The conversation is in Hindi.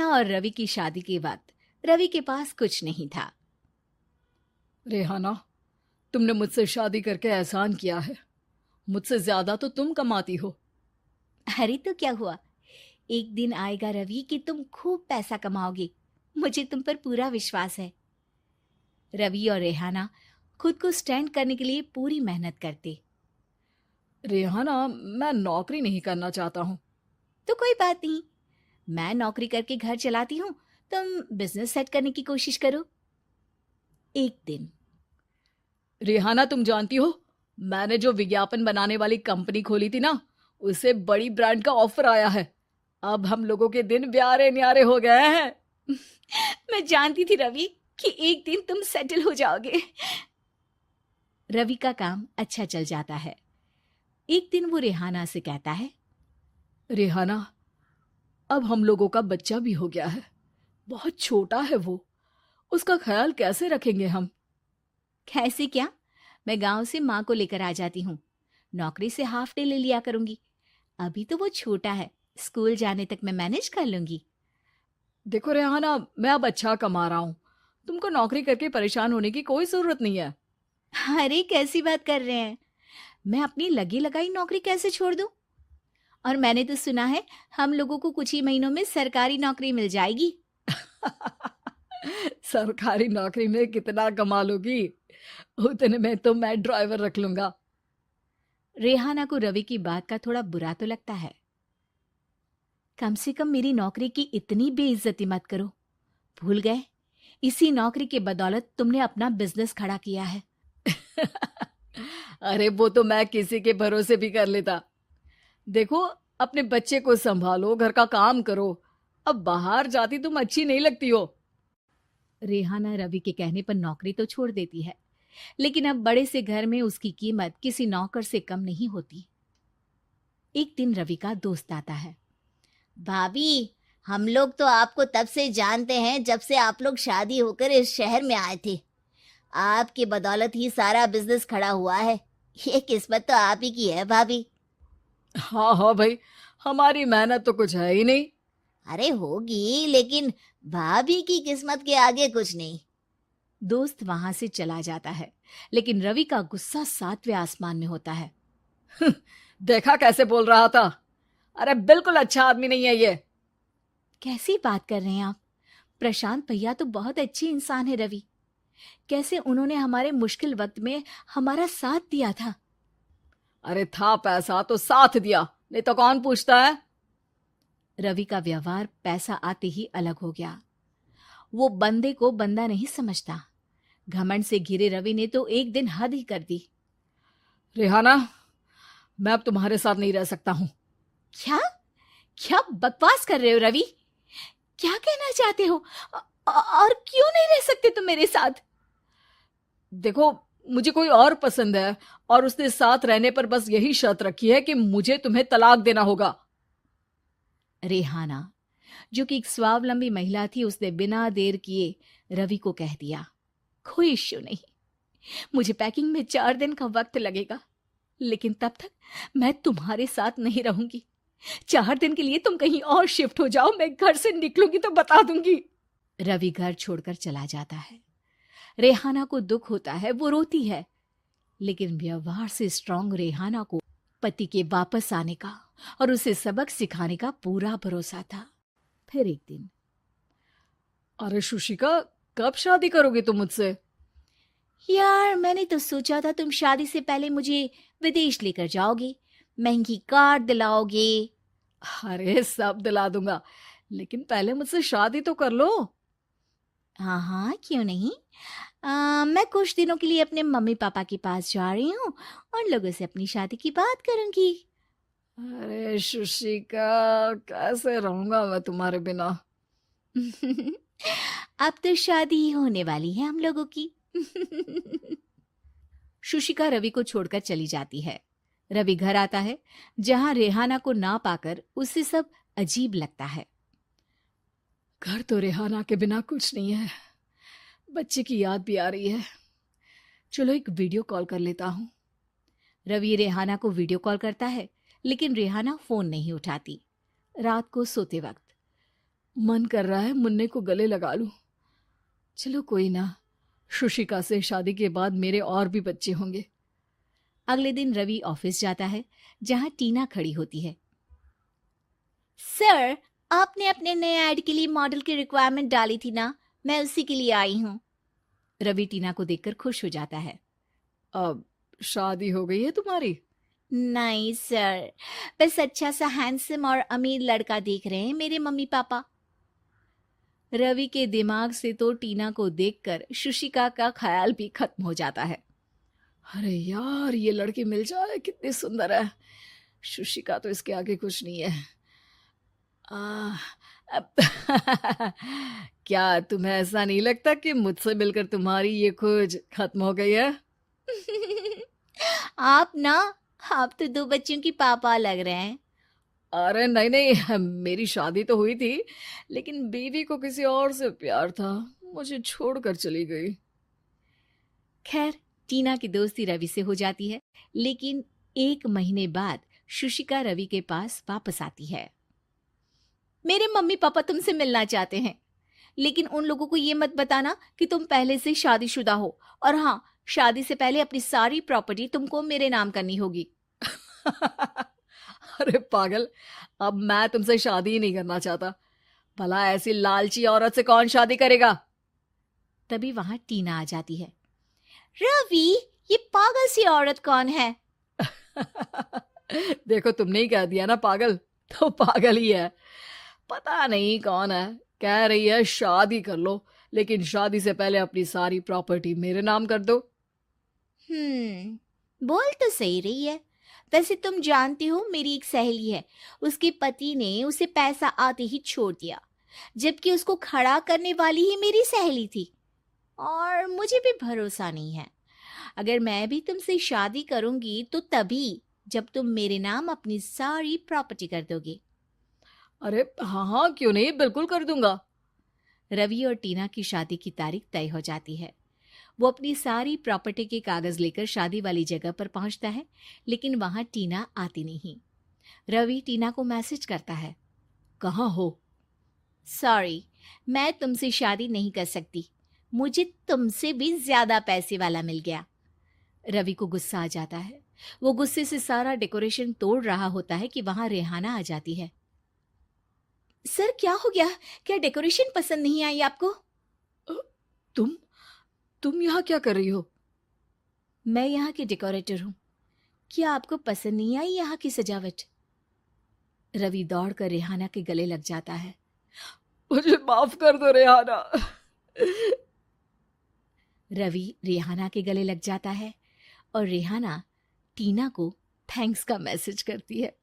रेहाना और रवि की शादी के वक्त रवि के पास कुछ नहीं था। रेहाना, तुमने मुझसे शादी करके एहसान किया है। मुझसे ज्यादा तो तुम कमाती हो। अरे तो क्या हुआ, एक दिन आएगा रवि कि तुम खूब पैसा कमाओगे। मुझे तुम पर पूरा विश्वास है। रवि और रेहाना खुद को स्टैंड करने के लिए पूरी मेहनत करते। रेहाना, मैं नौकरी नहीं करना चाहता हूँ। तो कोई बात नहीं, मैं नौकरी करके घर चलाती हूँ, तुम बिजनेस सेट करने की कोशिश करो। एक दिन रेहाना, तुम जानती हो, मैंने जो विज्ञापन बनाने वाली कंपनी खोली थी ना, उसे बड़ी ब्रांड का ऑफर आया है। अब हम लोगों के दिन ब्यारे न्यारे हो गए हैं। मैं जानती थी रवि कि एक दिन तुम सेटल हो जाओगे। रवि का काम अच्छा चल जाता है। एक दिन वो रेहाना से कहता है, रेहाना, अब हम लोगों का बच्चा भी हो गया है। बहुत छोटा है वो। उसका ख्याल कैसे रखेंगे हम? कैसे क्या, मैं गांव से माँ को लेकर आ जाती हूँ। नौकरी से हाफ डे ले लिया करूंगी। अभी तो वो छोटा है, स्कूल जाने तक मैं मैनेज कर लूंगी। देखो रेहाना, मैं अब अच्छा कमा रहा हूँ। तुमको नौकरी करके परेशान होने की कोई जरूरत नहीं है। अरे कैसी बात कर रहे हैं, मैं अपनी लगी लगाई नौकरी कैसे छोड़ दूं? और मैंने तो सुना है हम लोगों को कुछ ही महीनों में सरकारी नौकरी मिल जाएगी। सरकारी नौकरी में कितना कमा लोगी? उतने में तो मैं ड्राइवर रख लूंगा। रेहाना को रवि की बात का थोड़ा बुरा तो लगता है। कम से कम मेरी नौकरी की इतनी बेइज्जती मत करो। भूल गए, इसी नौकरी के बदौलत तुमने अपना बिजनेस खड़ा किया है। अरे वो तो मैं किसी के भरोसे भी कर लेता। देखो, अपने बच्चे को संभालो, घर का काम करो। अब बाहर जाती तुम अच्छी नहीं लगती हो। रेहाना रवि के कहने पर नौकरी तो छोड़ देती है, लेकिन अब बड़े से घर में उसकी कीमत किसी नौकर से कम नहीं होती। एक दिन रवि का दोस्त आता है। भाभी, हम लोग तो आपको तब से जानते हैं जब से आप लोग शादी होकर इस शहर में आए थे। आपकी बदौलत ही सारा बिजनेस खड़ा हुआ है। ये किस्मत तो आप ही की है भाभी। हाँ हाँ भाई, हमारी मेहनत तो कुछ है ही नहीं। अरे होगी, लेकिन भाभी की किस्मत के आगे कुछ नहीं। दोस्त वहां से चला जाता है, लेकिन रवि का गुस्सा सातवें आसमान में होता है। देखा कैसे बोल रहा था? अरे बिल्कुल अच्छा आदमी नहीं है ये। कैसी बात कर रहे हैं आप? प्रशांत भैया तो बहुत अच्छे इंसान है रवि। कैसे उन्होंने हमारे मुश्किल वक्त में हमारा साथ दिया था। अरे था पैसा तो साथ दिया, नहीं तो कौन पूछता है? रवि का व्यवहार पैसा आते ही अलग हो गया। वो बंदे को बंदा नहीं समझता। घमंड से घिरे रवि ने तो एक दिन हद ही कर दी। रेहाना, मैं अब तुम्हारे साथ नहीं रह सकता हूँ। क्या क्या बकवास कर रहे हो रवि? क्या कहना चाहते हो? और क्यों नहीं रह सकते तुम मेरे साथ? देखो, मुझे कोई और पसंद है, और उसने साथ रहने पर बस यही शर्त रखी है कि मुझे तुम्हें तलाक देना होगा। रेहाना, जो कि एक स्वावलंबी महिला थी, उसने बिना देर किए रवि को कह दिया, कोई इश्यू नहीं, मुझे पैकिंग में 4 दिन का वक्त लगेगा, लेकिन तब तक मैं तुम्हारे साथ नहीं रहूंगी। 4 दिन के लिए तुम कहीं और शिफ्ट हो जाओ, मैं घर से निकलूंगी तो बता दूंगी। रवि घर छोड़कर चला जाता है। रेहाना को दुख होता है, वो रोती है, लेकिन व्यवहार से स्ट्रांग रेहाना को पति के वापस आने का और उसे सबक सिखाने का पूरा भरोसा था। फिर एक दिन, अरे शुशिका, कब शादी करोगी तुम मुझसे? यार मैंने तो सोचा था तुम शादी से पहले मुझे विदेश लेकर जाओगे, महंगी कार दिलाओगे। अरे सब दिला दूंगा, लेकिन पहले मुझसे शादी तो कर लो। हाँ हाँ, क्यों नहीं। मैं कुछ दिनों के लिए अपने मम्मी पापा के पास जा रही हूँ और लोगों से अपनी शादी की बात करूंगी। अरे शुशिका, कैसे रहूंगा मैं तुम्हारे बिना? अब तो शादी ही होने वाली है हम लोगों की। शुशिका रवि को छोड़कर चली जाती है। रवि घर आता है, जहां रेहाना को ना पाकर उसे सब अजीब लगता है। घर तो रेहाना के बिना कुछ नहीं है। बच्चे की याद भी आ रही है। चलो एक वीडियो कॉल कर लेता हूँ। रवि रेहाना को वीडियो कॉल करता है, लेकिन रेहाना फोन नहीं उठाती। रात को सोते वक्त मन कर रहा है मुन्ने को गले लगा लूं। चलो कोई ना, शुशिका से शादी के बाद मेरे और भी बच्चे होंगे। अगले दिन रवि ऑफिस जाता है, जहां टीना खड़ी होती है। सर, आपने अपने नए ऐड के लिए मॉडल की रिक्वायरमेंट डाली थी ना, मैं उसी के लिए आई हूँ। रवि टीना को देखकर खुश हो जाता है। अब शादी हो गई है तुम्हारी? नहीं सर, बस अच्छा सा हैंडसम और अमीर लड़का देख रहे हैं मेरे मम्मी पापा। रवि के दिमाग से तो टीना को देखकर शुशिका का ख्याल भी खत्म हो जाता है। अरे यार, ये लड़की मिल जाए कितनी सुंदर है। शुशिका तो इसके आगे कुछ नहीं है। आ, अब क्या तुम्हें ऐसा नहीं लगता कि मुझसे मिलकर तुम्हारी ये खोज खत्म हो गई है? आप तो 2 बच्चों की पापा लग रहे हैं। अरे नहीं नहीं, मेरी शादी तो हुई थी, लेकिन बीवी को किसी और से प्यार था, मुझे छोड़कर चली गई। खैर, टीना की दोस्ती रवि से हो जाती है, लेकिन 1 महीने बाद शुशिका रवि के पास वापस आती है। मेरे मम्मी पापा तुमसे मिलना चाहते हैं, लेकिन उन लोगों को ये मत बताना कि तुम पहले से शादीशुदा हो, और हाँ, शादी से पहले अपनी सारी प्रॉपर्टी तुमको मेरे नाम करनी होगी। अरे पागल, अब मैं तुमसे शादी ही नहीं करना चाहता। भला ऐसी लालची औरत से कौन शादी करेगा? तभी वहां टीना आ जाती है। रवि, ये पागल सी औरत कौन है? देखो, तुमने ही कह दिया ना पागल, तो पागल ही है। पता नहीं कौन है, कह रही है शादी कर लो, लेकिन शादी से पहले अपनी सारी प्रॉपर्टी मेरे नाम कर दो। बोल तो सही रही है। वैसे तुम जानती हो, मेरी एक सहेली है, उसके पति ने उसे पैसा आते ही छोड़ दिया, जबकि उसको खड़ा करने वाली ही मेरी सहेली थी। और मुझे भी भरोसा नहीं है। अगर मैं भी तुमसे शादी करूंगी तो तभी, जब तुम मेरे नाम अपनी सारी प्रॉपर्टी कर दोगे। अरे हाँ हाँ, क्यों नहीं, बिल्कुल कर दूंगा। रवि और टीना की शादी की तारीख तय हो जाती है। वो अपनी सारी प्रॉपर्टी के कागज लेकर शादी वाली जगह पर पहुंचता है, लेकिन वहां टीना आती नहीं। रवि टीना को मैसेज करता है। कहाँ हो? सॉरी, मैं तुमसे शादी नहीं कर सकती, मुझे तुमसे भी ज्यादा पैसे वाला मिल गया। रवि को गुस्सा आ जाता है। वो गुस्से से सारा डेकोरेशन तोड़ रहा होता है कि वहां रेहाना आ जाती है। सर, क्या हो गया? क्या डेकोरेशन पसंद नहीं आई आपको? अ, तुम यहाँ क्या कर रही हो? मैं यहाँ की डेकोरेटर हूँ। क्या आपको पसंद नहीं आई यहाँ की सजावट? रवि दौड़कर रेहाना के गले लग जाता है। मुझे माफ कर दो रेहाना। रवि रेहाना के गले लग जाता है और रेहाना टीना को थैंक्स का मैसेज करती है।